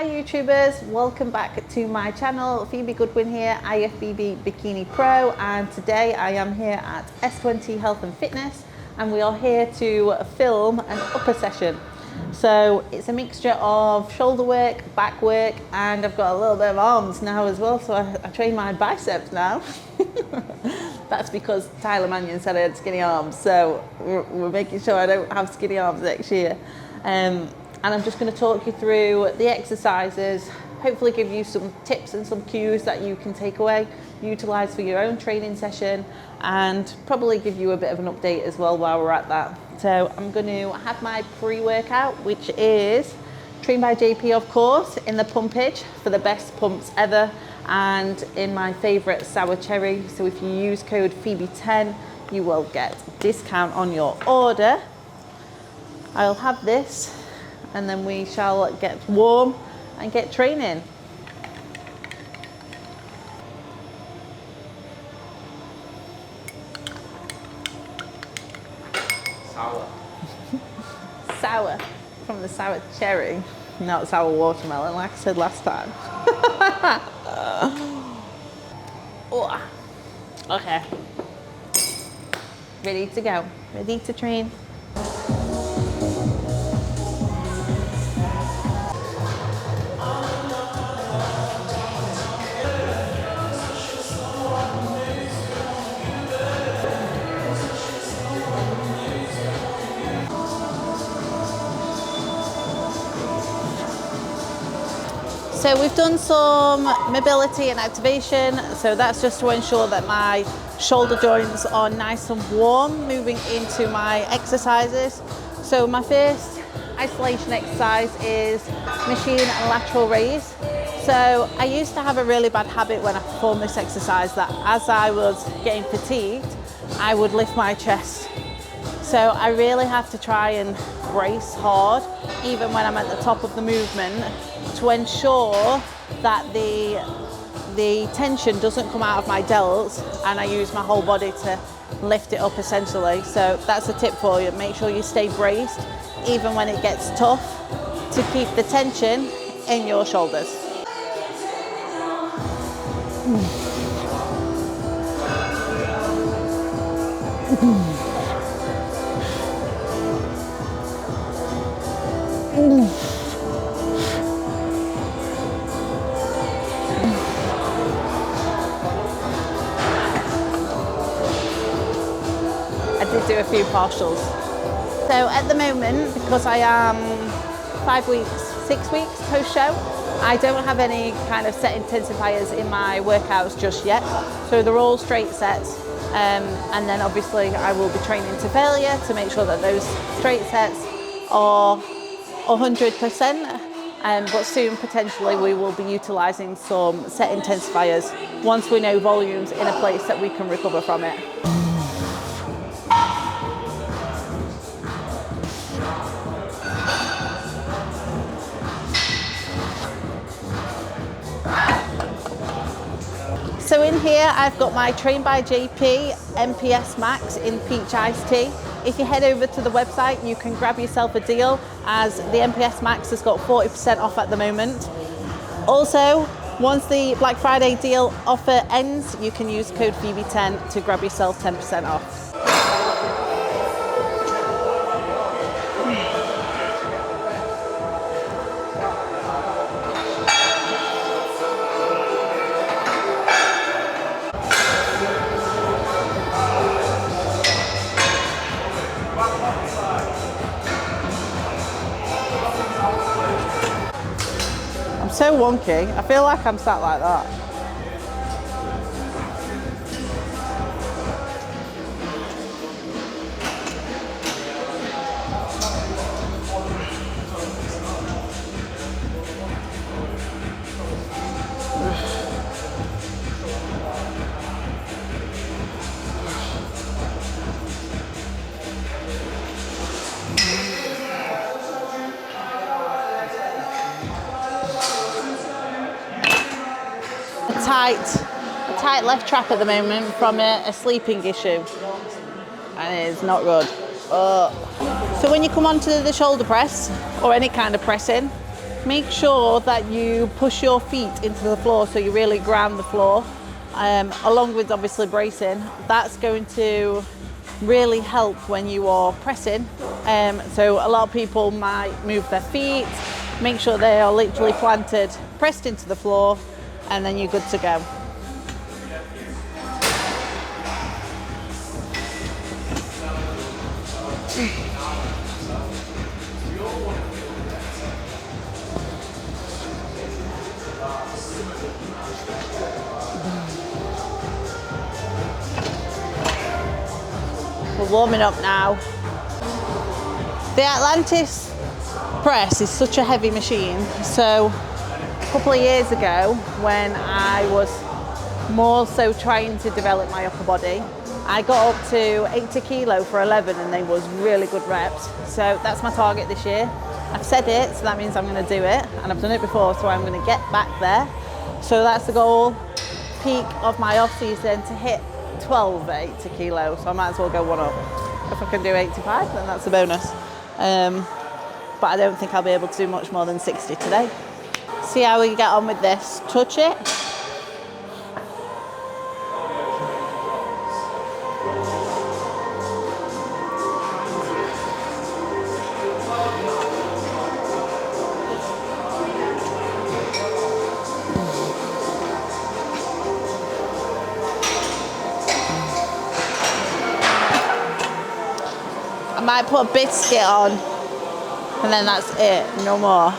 Hi YouTubers, welcome back to my channel. Phoebe Goodwin here, Ifbb Bikini Pro, and today I am here at S20 Health and Fitness and we are here to film an upper session. So it's a mixture of shoulder work, back work, and I've got a little bit of arms now as well, so I train my biceps now. That's because Tyler Mannion said I had skinny arms, so we're making sure I don't have skinny arms next year. And I'm just going to talk you through the exercises, hopefully give you some tips and some cues that you can take away, utilize for your own training session, and probably give you a bit of an update as well while we're at that. So I'm going to have my pre-workout, which is Trained by JP, of course, in the pumpage for the best pumps ever, and in my favorite sour cherry. So if you use code Phoebe10, you will get a discount on your order. I'll have this, and then we shall get warm and get training. Sour. Sour, from the sour cherry, not sour watermelon like I said last time. Oh. Okay, ready to go, ready to train. So we've done some mobility and activation, so that's just to ensure that my shoulder joints are nice and warm moving into my exercises. So my first isolation exercise is machine and lateral raise. So I used to have a really bad habit when I performed this exercise that as I was getting fatigued, I would lift my chest. So I really have to try and brace hard, even when I'm at the top of the movement, to ensure that the tension doesn't come out of my delts and I use my whole body to lift it up essentially. So that's a tip for you. Make sure you stay braced even when it gets tough to keep the tension in your shoulders. I did do a few partials. So at the moment, because I am 5 weeks, 6 weeks post-show, I don't have any kind of set intensifiers in my workouts just yet. So they're all straight sets. And then obviously I will be training to failure to make sure that those straight sets are 100%. But soon potentially we will be utilising some set intensifiers once we know volumes in a place that we can recover from it. So in here I've got my Trained by JP MPS Max in peach iced tea. If you head over to the website, you can grab yourself a deal as the MPS Max has got 40% off at the moment. Also, once the Black Friday deal offer ends, you can use code Phoebe10 to grab yourself 10% off. So wonky, I feel like I'm sat like that. A tight left trap at the moment from a sleeping issue, and it is not good. So when you come onto the shoulder press or any kind of pressing, make sure that you push your feet into the floor so you really ground the floor, along with obviously bracing. That's going to really help when you are pressing. So a lot of people might move their feet, make sure they are literally planted, pressed into the floor, and then you're good to go. We're warming up now. The Atlantis press is such a heavy machine. So a couple of years ago, when I was more so trying to develop my upper body, I got up to 80 kilo for 11 and they was really good reps. So that's my target this year. I've said it, so that means I'm going to do it, and I've done it before, so I'm going to get back there. So that's the goal, peak of my off season, to hit 12 at 80 kilos. So I might as well go one up. If I can do 85, then that's a bonus. But I don't think I'll be able to do much more than 60 today. See how we get on with this. Touch it. I might put a biscuit on, and then that's it, no more.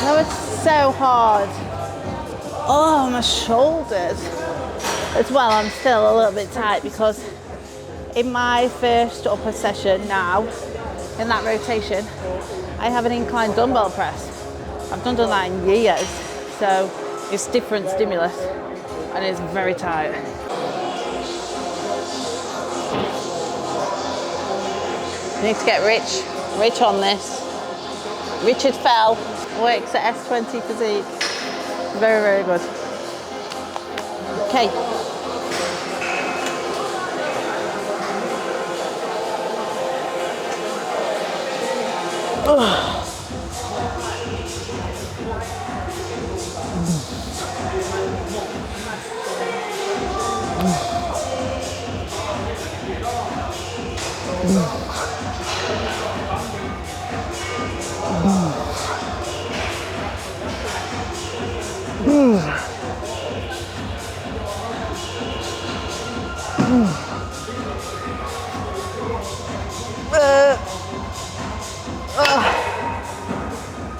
That was so hard. Oh, my shoulders. As well, I'm still a little bit tight because in my first upper session now, in that rotation, I have an incline dumbbell press. I've not done that in years, so it's different stimulus and it's very tight. Need to get rich on this. Richard Fell works at S20 Physique. Very, very good. Okay.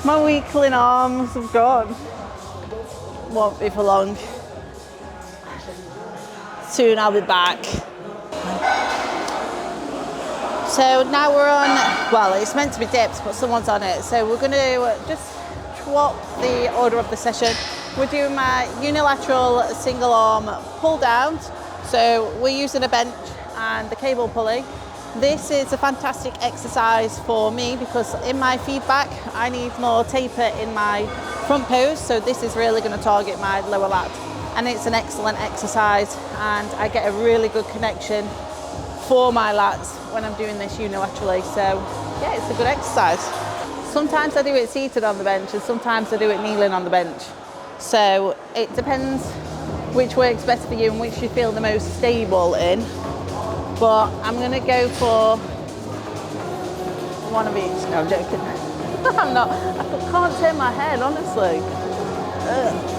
My weakling arms have gone. Won't be for long. Soon I'll be back. So now we're on, well, it's meant to be dips, but someone's on it. So we're going to just swap the order of the session. We're doing my unilateral single arm pull downs. So we're using a bench and the cable pulley. This is a fantastic exercise for me because in my feedback, I need more taper in my front pose. So this is really going to target my lower lat. And it's an excellent exercise and I get a really good connection for my lats when I'm doing this unilaterally. So yeah, it's a good exercise. Sometimes I do it seated on the bench and sometimes I do it kneeling on the bench. So it depends which works best for you and which you feel the most stable in. But I'm gonna go for one of each. No, I'm joking. I'm not, I can't turn my head, honestly. Ugh.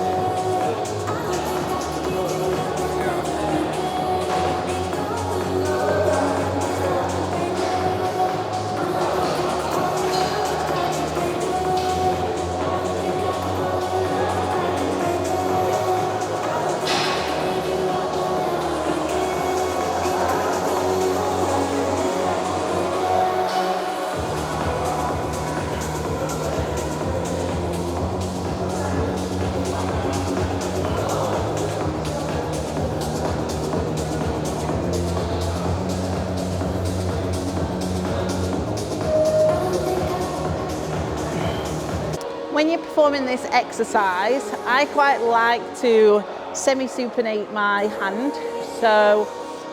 when you're performing this exercise, I quite like to semi-supinate my hand. So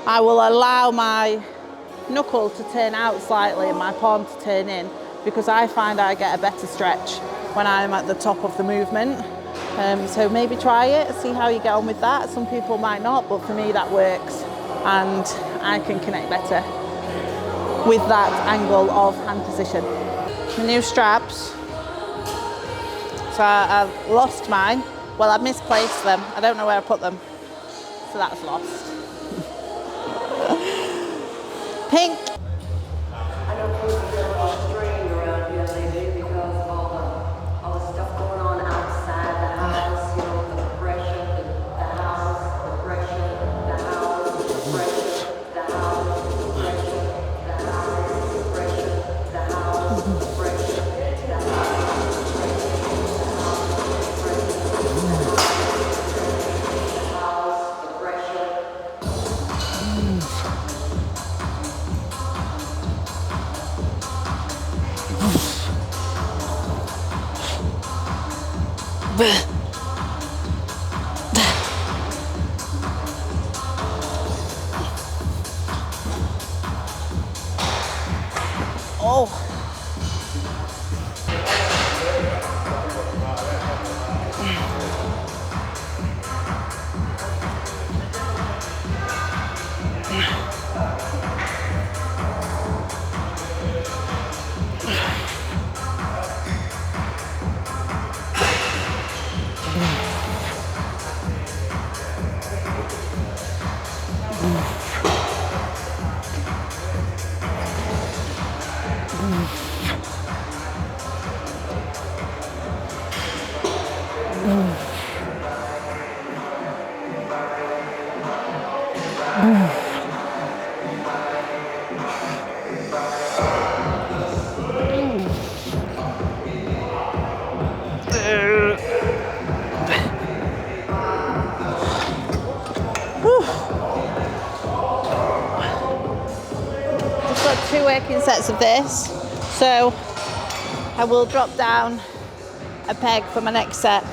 I will allow my knuckle to turn out slightly and my palm to turn in, because I find I get a better stretch when I'm at the top of the movement. So maybe try it, see how you get on with that. Some people might not, but for me that works, and I can connect better with that angle of hand position. The new straps. So I've lost mine. Well, I've misplaced them. I don't know where I put them. So that's lost. Pink. I know things are a little strained around here lately because of all the stuff going on outside the house, you know, the pressure, the house, the pressure, the house, the pressure, the house, the pressure, the house, the pressure, the house, the pressure, the house. Oh. Just got 2 working sets of this, so I will drop down a peg for my next set.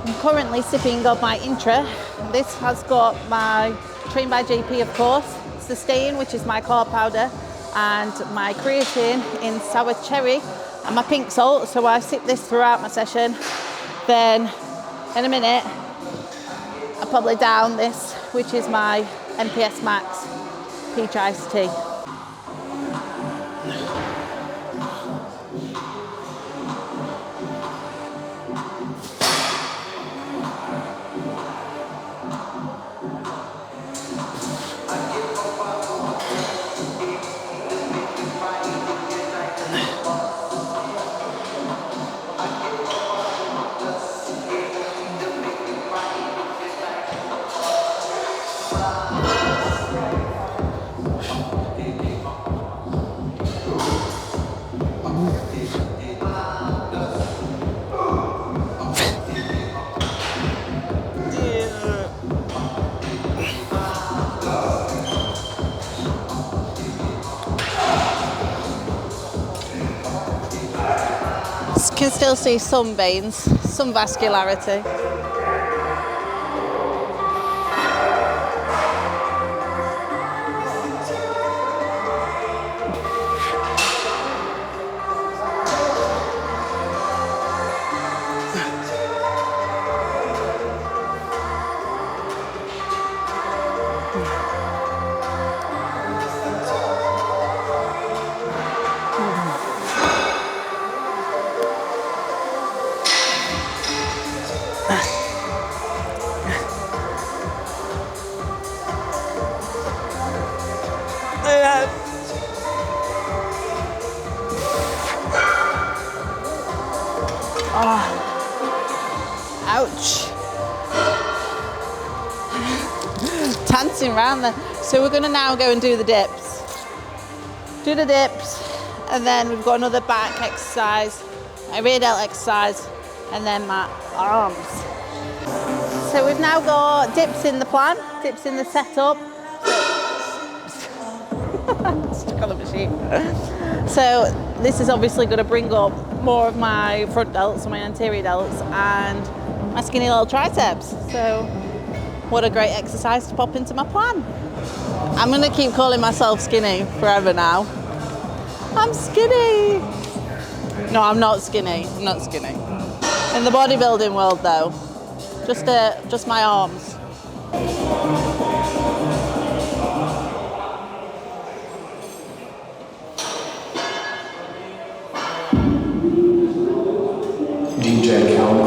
I'm currently sipping on my Intra. This has got my Trained by JP, of course, Sustain, which is my carb powder, and my creatine in sour cherry, and my pink salt. So I sip this throughout my session. Then in a minute, I probably down this, which is my NPS Max peach iced tea. Can still see some veins, some vascularity. Ouch. Dancing around there. So we're going to now go and do the dips. Do the dips, and then we've got another back exercise, a rear delt exercise, and then my arms. So we've now got dips in the plan, dips in the setup. Stuck on the machine. So this is obviously going to bring up more of my front delts and my anterior delts and my skinny little triceps. So what a great exercise to pop into my plan. I'm gonna keep calling myself skinny forever now. I'm skinny. No, I'm not skinny. I'm not skinny. In the bodybuilding world though, just my arms. DJ Calm.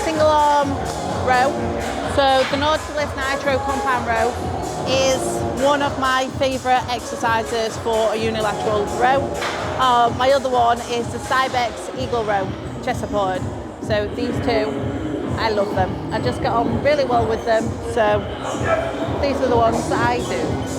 Single arm row. So the Nautilus Nitro compound row is one of my favourite exercises for a unilateral row. My other one is the Cybex Eagle row, chest supported. So these two, I love them. I just get on really well with them. So these are the ones that I do.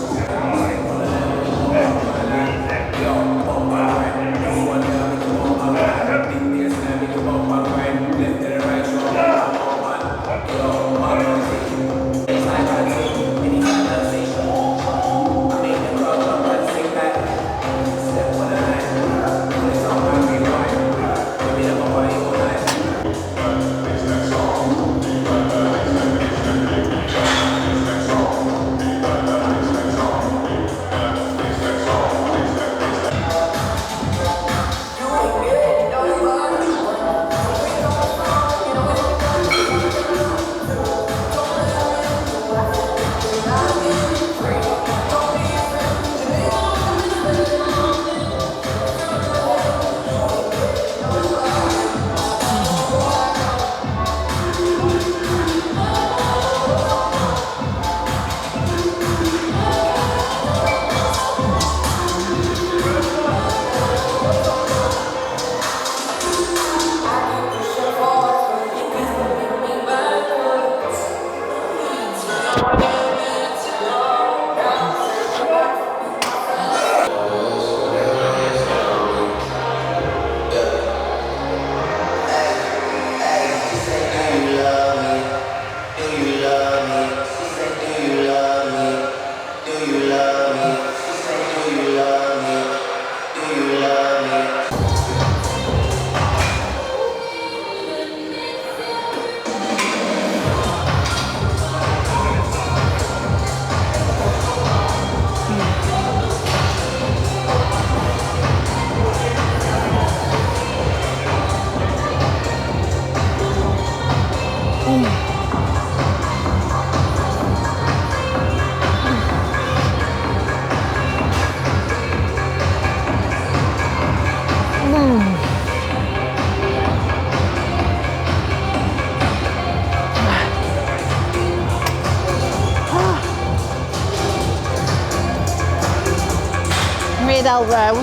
rear delt row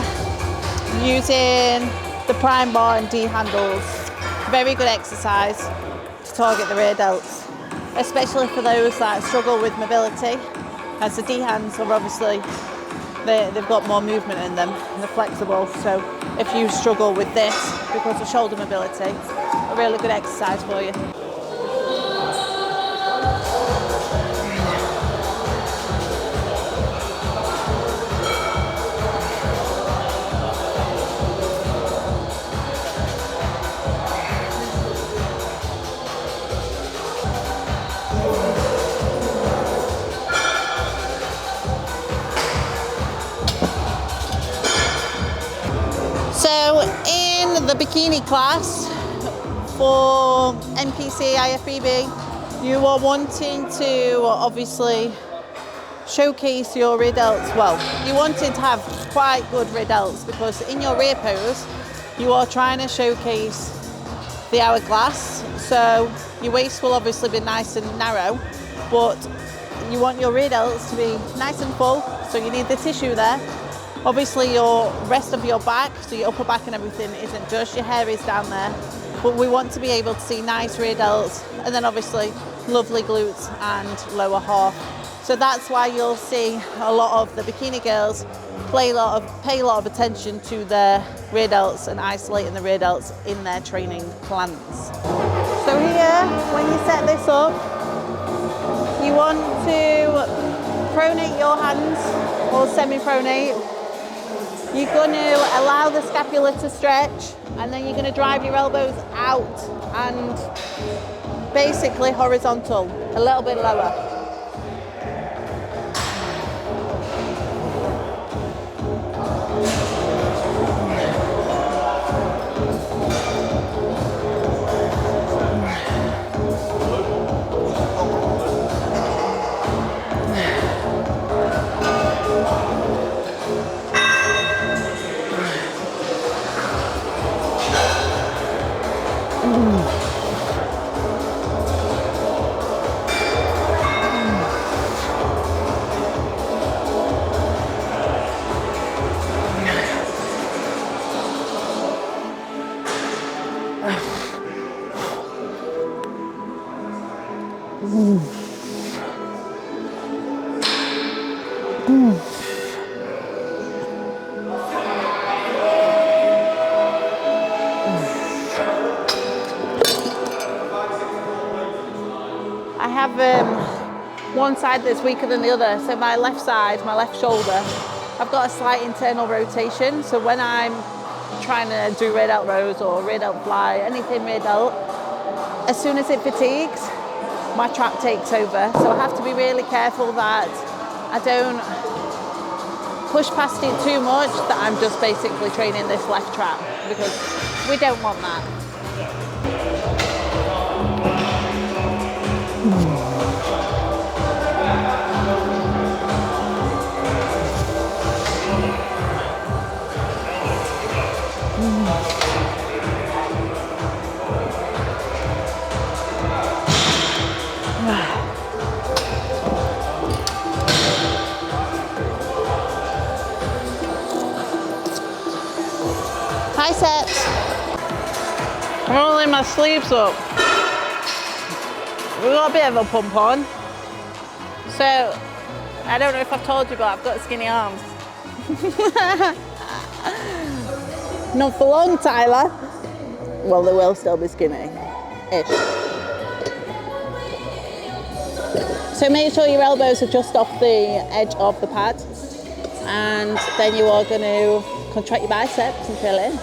using the prime bar and D handles. Very good exercise to target the rear delts, especially for those that struggle with mobility, as the D hands are obviously, they've got more movement in them and they're flexible. So if you struggle with this because of shoulder mobility, a really good exercise for you. So in the bikini class for NPC Ifbb, you are wanting to obviously showcase your rear delts. Well, you wanted to have quite good rear delts because in your rear pose, you are trying to showcase the hourglass. So your waist will obviously be nice and narrow, but you want your rear delts to be nice and full. So you need the tissue there. Obviously your rest of your back, so your upper back and everything isn't just, your hair is down there, but we want to be able to see nice rear delts and then obviously lovely glutes and lower half. So that's why you'll see a lot of the bikini girls pay a lot of attention to their rear delts and isolating the rear delts in their training plans. So here, when you set this up, you want to pronate your hands or semi-pronate. You're going to allow the scapula to stretch and then you're going to drive your elbows out and basically horizontal, a little bit lower. I have one side that's weaker than the other. So my left side, my left shoulder, I've got a slight internal rotation. So when I'm trying to do rear delt rows or rear delt fly, anything rear delt, as soon as it fatigues, my trap takes over. So I have to be really careful that I don't push past it too much, that I'm just basically training this left trap, because we don't want that. Triceps. I'm rolling my sleeves up. We've got a bit of a pump on. So, I don't know if I've told you, but I've got skinny arms. Not for long, Tyler. Well, they will still be skinny-ish. So make sure your elbows are just off the edge of the pad. And then you are going to contract your biceps and fill in.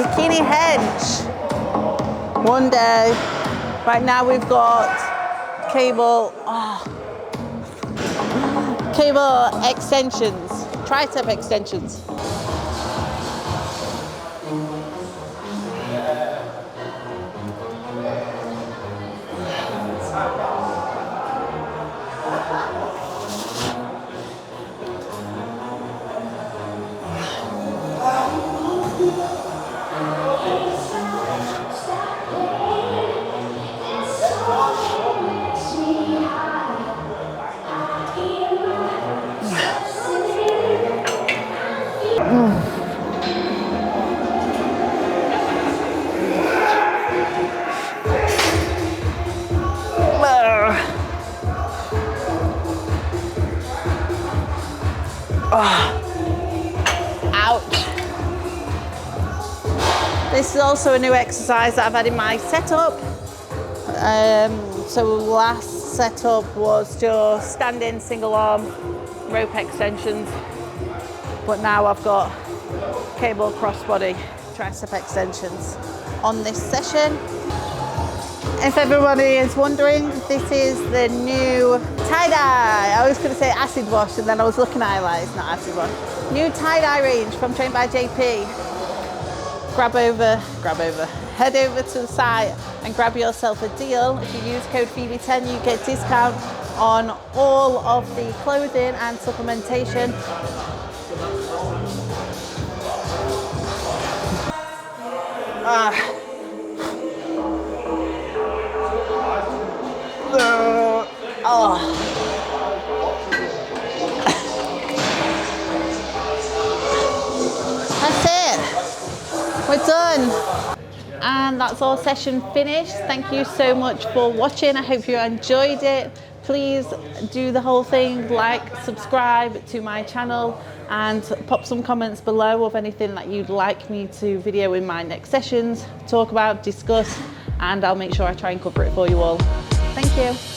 Bikini hench. One day. Right now we've got cable extensions, tricep extensions. Ouch. This is also a new exercise that I've had in my setup. So last setup was just standing single arm rope extensions, but now I've got cable crossbody tricep extensions on this session. If everybody is wondering, this is the new tie-dye. I was going to say acid wash, and then I was looking at it like it's not acid wash. New tie-dye range from Trained by JP. Head over to the site and grab yourself a deal. If you use code Ifbb10, you get discount on all of the clothing and supplementation. That's it. We're done. And that's our session finished. Thank you so much for watching. I hope you enjoyed it. Please do the whole thing, like, subscribe to my channel, and pop some comments below of anything that you'd like me to video in my next sessions, talk about, discuss, and I'll make sure I try and cover it for you all. Thank you.